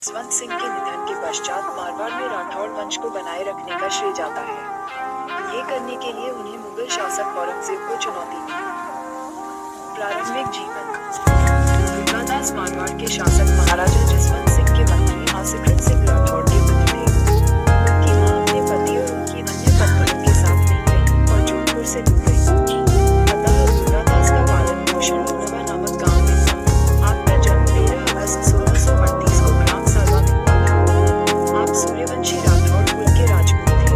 जसवंत सिंह के निधन के पश्चात मारवाड़ में राठौड़ वंश को बनाए रखने का श्रेय जाता है। ये करने के लिए उन्हें मुगल शासक औरंगजेब को चुनौती दी। प्रारंभिक जीवन। दुर्गादास मारवाड़ के शासक महाराजा जसवंत सिंह के मंत्री आसुकृत सिंह राठौड़ के पुत्र थे। उनकी मां अपने पति और उनकी अन्य पत्नियों के साथ नहीं रही और जोधपुर से दूर गई। अतः दुर्गादास का पालन पोषण लूनावा नामक गांव में था। आपका जन्म 13 अगस्त 1638 को ग्राम सालवा में हुआ था। आप सूर्यवंशी राठौड़ कुल के राजपूत थे।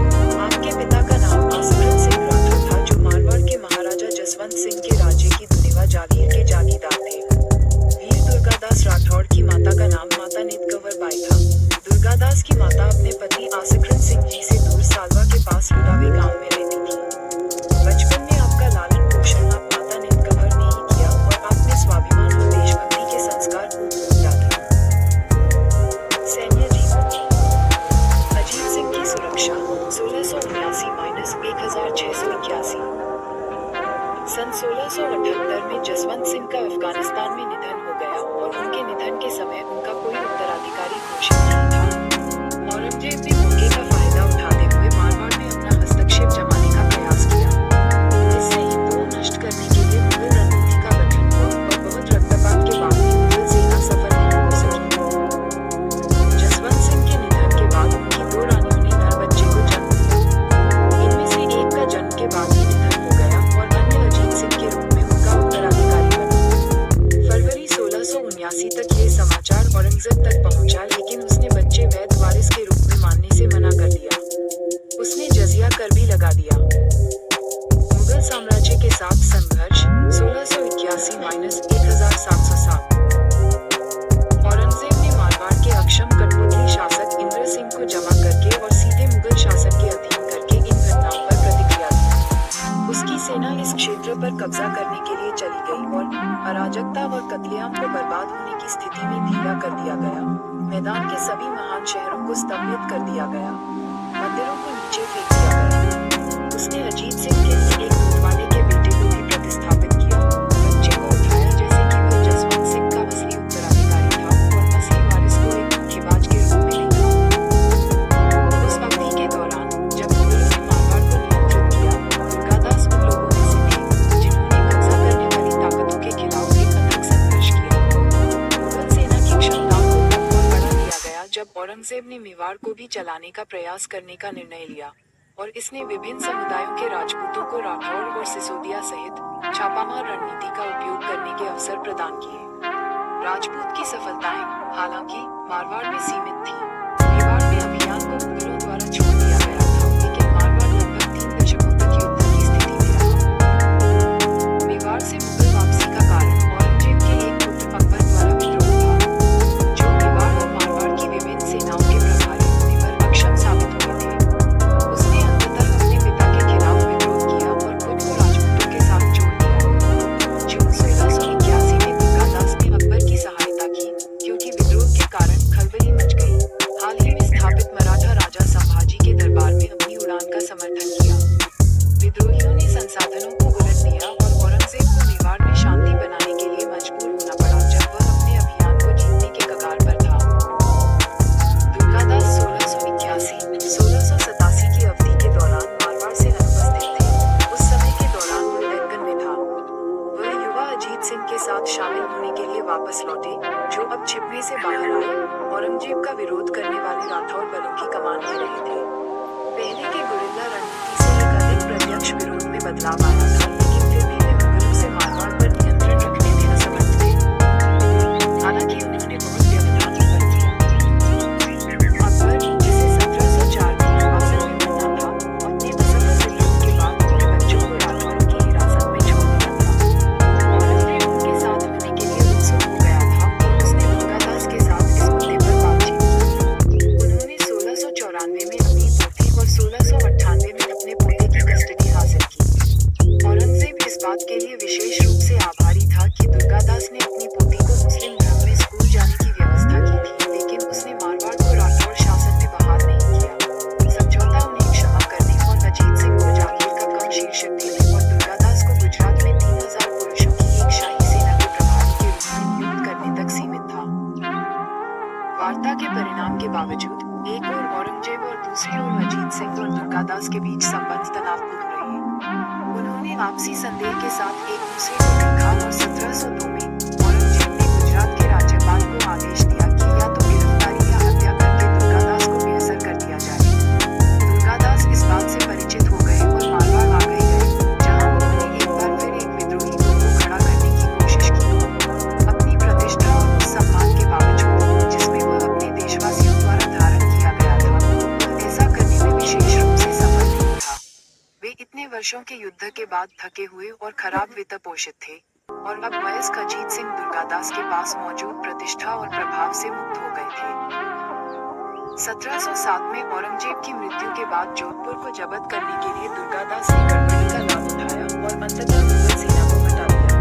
आपके पिता का नाम आसुकृत सिंह राठौड़ था, जो मारवाड़ के महाराजा जसवंत सिंह के राज्य की दुनिवा जागीर के जागीरदार थे। वीर दुर्गादास राठौड़ की माता का नाम माता नितकंवर बाई था। दुर्गादास की माता अपने पति आसुकृत सिंह जी से दूर सालवा के पास लुड़ावे गांव में रहती थी। बचपन में आपका लालन पोषण आप माता नितकंवर ने ही किया और आप में स्वाभिमान और देशभक्ति के संस्कार खूब जाते। सैन्य जीवन। अजीत सिंह की सुरक्षा 1679-1681। सन 1678 में जसवंत सिंह का अफगानिस्तान में निधन हो गया और उनके निधन के समय उनका कोई उत्तराधिकारी घोषित नहीं था। औरंगजेब ने मौके का फायदा उठाते हुए मारवाड़ में अपना हस्तक्षेप जमाने का प्रयास किया। इससे हिंदुओं नष्ट करने के लिए मुगल रणनीति का गठन हुआ और बहुत रक्तपात के बाद भी मुगल सेना सफल नहीं हो सकी। जसवंत सिंह के निधन के बाद उनकी 2 रानियों ने नर बच्चे को जन्म दिया। इनमें से एक का जन्म के बाद ही निधन हो गया और अन्य अजीत सिंह के रूप में उनका उत्तराधिकारी बना। फरवरी 1679 तक ये समाचार औरंगजेब तक पहुंचा, लेकिन उसने बच्चे वैध वारिस के रूप में मानने से मना कर दिया। उसने जजिया कर भी लगा दिया। मुगल साम्राज्य के साथ संघर्ष 1681-1707। औरंगजेब ने मारवाड़ के अक्षम कठपुतली शासक इंद्र सिंह को जमा करके और सीधे मुगल शासन के अधीन करके इन घटनाओं पर प्रतिक्रिया दी। उसकी सेना इस क्षेत्र पर कब्जा करने के लिए चली गई और अराजकता व कत्लेआम को बर्बाद होने की स्थिति में धीरा कर दिया गया। मैदान के सभी महान शहरों को स्तंभित कर दिया गया। मंदिरों को नीचे फेंक दिया गया। उसने अजीत सिंह के एक दूधवाले के बेटे को भी प्रतिस्थापित किया। बच्चे को उठाया जैसे कि वह जसवंत सिंह का असली उत्तराधिकारी था और असली वारिस को एक धोखेबाज के रूप में देखा। उस अवधि के दौरान जब मुगलों ने मारवाड़ को नियंत्रित किया, दुर्गादास उन लोगों में से थे जिन्होंने कब्जा करने वाली ताकतों के खिलाफ एक अथक संघर्ष किया। मुगल सेना की क्षमताओं को तब और बढ़ा दिया गया जब औरंगजेब ने मेवाड़ को भी चलाने का प्रयास करने का निर्णय लिया और इसने विभिन्न समुदायों के राजपूतों को राठौड़ और सिसोदिया सहित छापामार रणनीति का उपयोग करने के अवसर प्रदान किए। राजपूत की सफलताएं हालांकि मारवाड़ में सीमित थी। मेवाड़ में अभियान को मुगलों द्वारा छोड़ दिया गया था, लेकिन मारवाड़ लगभग 3 दशकों तक युद्ध की स्थिति में रहा। मेवाड़ से मुगल वापसी का कारण औरंगजेब के एक पुत्र अकबर द्वारा विद्रोह था, जो मेवाड़ और मारवाड़ की विभिन्न सेनाओं के प्रभारी होने पर अक्षम साबित हुए थे। उसने अंततः अपने पिता के खिलाफ विद्रोह किया और खुद को राजपूतों के साथ जोड़ दिया। जून 1681 में दुर्गादास ने अकबर की सहायता की, क्योंकि विद्रोह के कारण खलबली मच गई। हाल ही में स्थापित मराठा राजा संभाजी के दरबार में अपनी उड़ान का समर्थन किया। विद्रोहियों ने संसाधनों को उलट दिया और औरंगजेब को मेवाड़ में शांति बनाने के लिए मजबूर होना पड़ा, जब वह अपने अभियान को जीतने के कगार पर था। दुर्गादास 1681-1687 की अवधि के दौरान मारवाड़ से अनुपस्थित थे। उस समय के दौरान वह डेक्कन में था। वह युवा अजीत सिंह के साथ शामिल होने के लिए वापस लौटे, जो अब छिपने से बाहर आए। औरंगजेब का विरोध करने वाले राठौड़ बलों की कमान में रहे थे। पहले के गुरिल्ला रणनीति से एक अधिक प्रत्यक्ष विरोध में बदलाव आया था, लेकिन फिर भी वे मुगलों से मारवाड़ पर नियंत्रण रखने में असमर्थ थे। हालांकि उन्होंने बहुत व्यवधान ऊपर किया। अकबर, जिसे 1704 में हिमाचल में बनना था, अपने असफल विद्रोह के बाद अपने बच्चों को राठौड़ों की हिरासत में छोड़ दिया था। औरंगजेब उनके साथ होने के लिए उत्सुक हो गया था और उसने दुर्गादास के साथ इस मुद्दे पर बातचीत की। उन्होंने 1694 में अपनी पोती और 1698 में अपने पोते की कस्टडी हासिल की। परिणाम के बावजूद एक ओर औरंगजेब और दूसरी ओर अजीत सिंह और दुर्गादास के बीच संबंध तनावपूर्ण रहे। उन्होंने आपसी संदेह के साथ एक दूसरे को देखा और 1702 में औरंगजेब ने गुजरात के राज्यपाल को आदेश दिया कि या तो गिरफ्तारी या हत्या करके दुर्गादास को बेअसर कर दिया जाए। दुर्गादास इस बात से परिचित हो गए और मारवाड़ आ गए, जहां उन्होंने एक बार फिर एक विद्रोही गुट को खड़ा करने की कोशिश की। अपनी प्रतिष्ठा और उस सम्मान के बावजूद जिसमें वह अपने देशवासियों द्वारा धारण किया गया था, ऐसा करने में विशेष रूप से सफल नहीं था। वे इतने वर्षों के युद्ध के बाद थके हुए और खराब वित्त पोषित थे और अब वयस्क अजीत सिंह दुर्गादास के पास मौजूद प्रतिष्ठा और प्रभाव से मुक्त हो गए थे। 1707 में औरंगजेब की मृत्यु के बाद जोधपुर को जब्त करने के लिए दुर्गादास ने गड़बड़ी का लाभ उठाया और अंततः मुगल सेना को हटा दिया।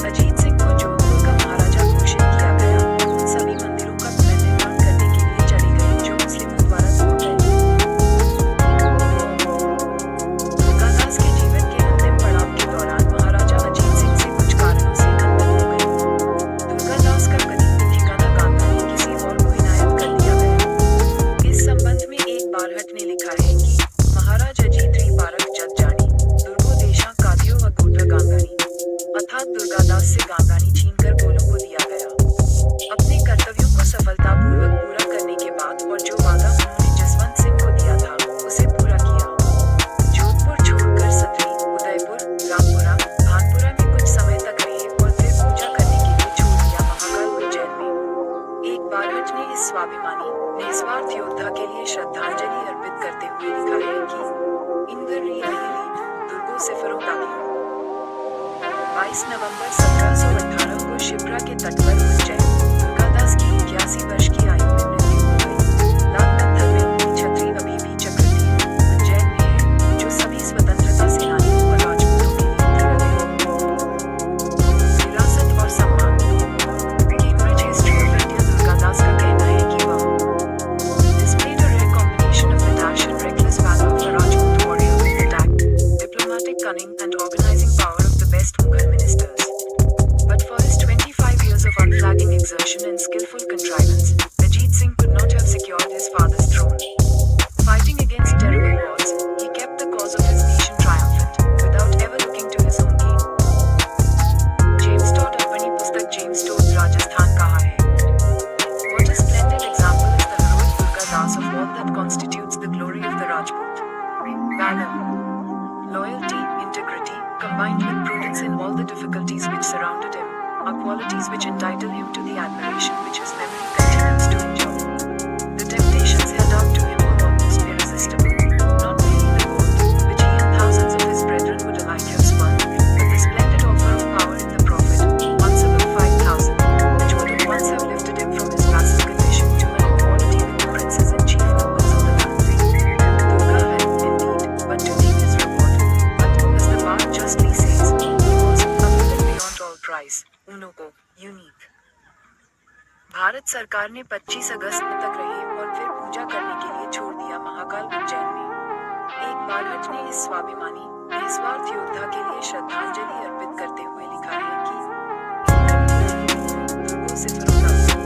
अजीत सिंह को जोधपुर का महाराजा घोषित किया गया। उन सभी मंदिरों का पुनर्निर्माण करने के लिए चले गए जो मुस्लिमों द्वारा तोड़ गए। दुर्गादास के जीवन के अंतिम पड़ाव के दौरान महाराजा अजीत सिंह से कुछ कारणों से अनबन हो गई। दुर्गादास का करीबी ठिकाना गांधारी किसी और को इनायत कर दिया गया। इस संबंध में एक बारहट ने लिखा है कि महाराज अजीत री पारक जग जानी, दुर्गो देशा कादियो व गोत्र गांधारी, अर्थात दुर्गादास से गांधारी छीनकर गोलों को दिया गया। अपने कर्तव्यों को सफलतापूर्वक पूरा करने के बाद और जो वादा उन्होंने जसवंत सिंह को दिया था, उसे पूरा किया। जोधपुर छोड़कर सतरी, उदयपुर, रामपुरा, भानपुरा में कुछ समय तक रहे और फिर पूजा करने के लिए छोड़ दिया महाकाल उज्जैन में। एक बारहट ने इस स्वाभिमानी, निस्वार्थ योद्धा के लिए श्रद्धांजलि अर्पित करते हुए लिखा है कि इंगर री अहिली, दुर्गो से फरोदानियों। 22 नवंबर 1718 को शिप्रा के तट पर उज्जैन, दुर्गादास की 81 वर्ष की आयु में मृत्यु हो गई। लाल पत्थर में उनकी छतरी अभी भी चक्रती उज्जैन में है, जो सभी स्वतंत्रता सेनानियों और राजपूतों के लिए प्रेरक है। विरासत और सम्मान। Cambridge history of India Durgadas का कहना है कि वह displayed a rare combination of the dash and reckless valor of a Rajput warrior with the tact, diplomatic cunning and organizing power of the best Mughal ministers. But for his 25 years of unflagging exertion and skillful contrivance, Ajit Singh could not have secured his father's throne. Fighting against terrible odds, he kept the cause of his nation triumphant, without ever looking to his own gain. James Todd अपनी पुस्तक James Tod Rajasthan कहा है, What a splendid example is the heroic Durgadas of all that constitutes the glory of the Rajput. Valor, loyalty, integrity, combined with prudence in all the difficulties which surrounded him, are qualities which entitle him to the admiration which his memory continues to enjoy. The temptations held out to him were almost irresistible. Not merely the gold, which he and thousands of his brethren would alike have spurned, but the splendid offer of power in the Prophet, once above 5,000, which would at once have lifted him from his vassal condition to an equality with the princes and chief nobles of the country. Durga had, indeed, but to name his reward. But, as the bard justly says, he was a villain beyond all price, unoco, unique. Bharat सरकार ने 25 अगस्त तक रहे और फिर पूजा करने के लिए छोड़ दिया महाकाल उज्जैन में। एक बारहट ने इस स्वाभिमानी, निस्वार्थ योद्धा के लिए श्रद्धांजलि अर्पित करते हुए लिखा है कि दुर्गो से फरोदानियों।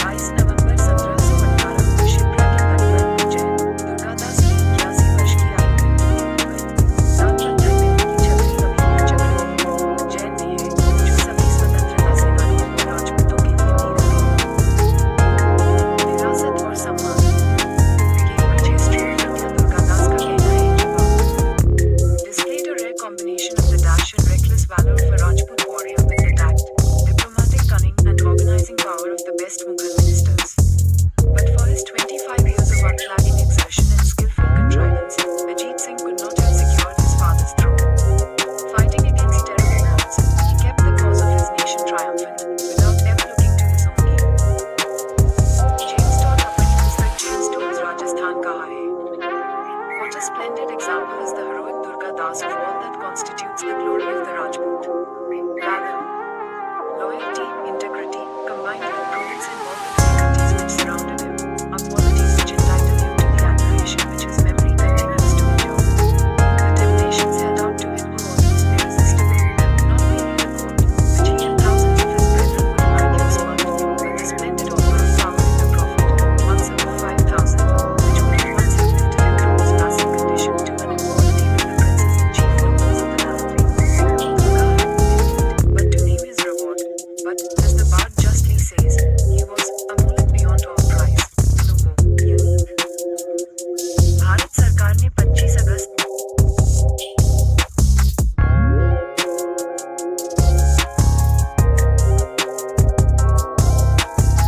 22 नवंबर 1718 को शिप्रा के तट पर उज्जैन, दुर्गादास की 81 वर्ष की आयु में मृत्यु हो गई। लाल पत्थर में उनकी छतरी अभी भी चक्रती उज्जैन में है, जो सभी स्वतंत्रता सेनानियों और राजपूतों के लिए प्रेरक है। विरासत और सम्मान। Cambridge history of India Durgadas का कहना है कि वह displayed a rare combination of the dash and reckless valor of a Rajput warrior with the tact, diplomatic cunning and organizing power of the best Mughal ministers.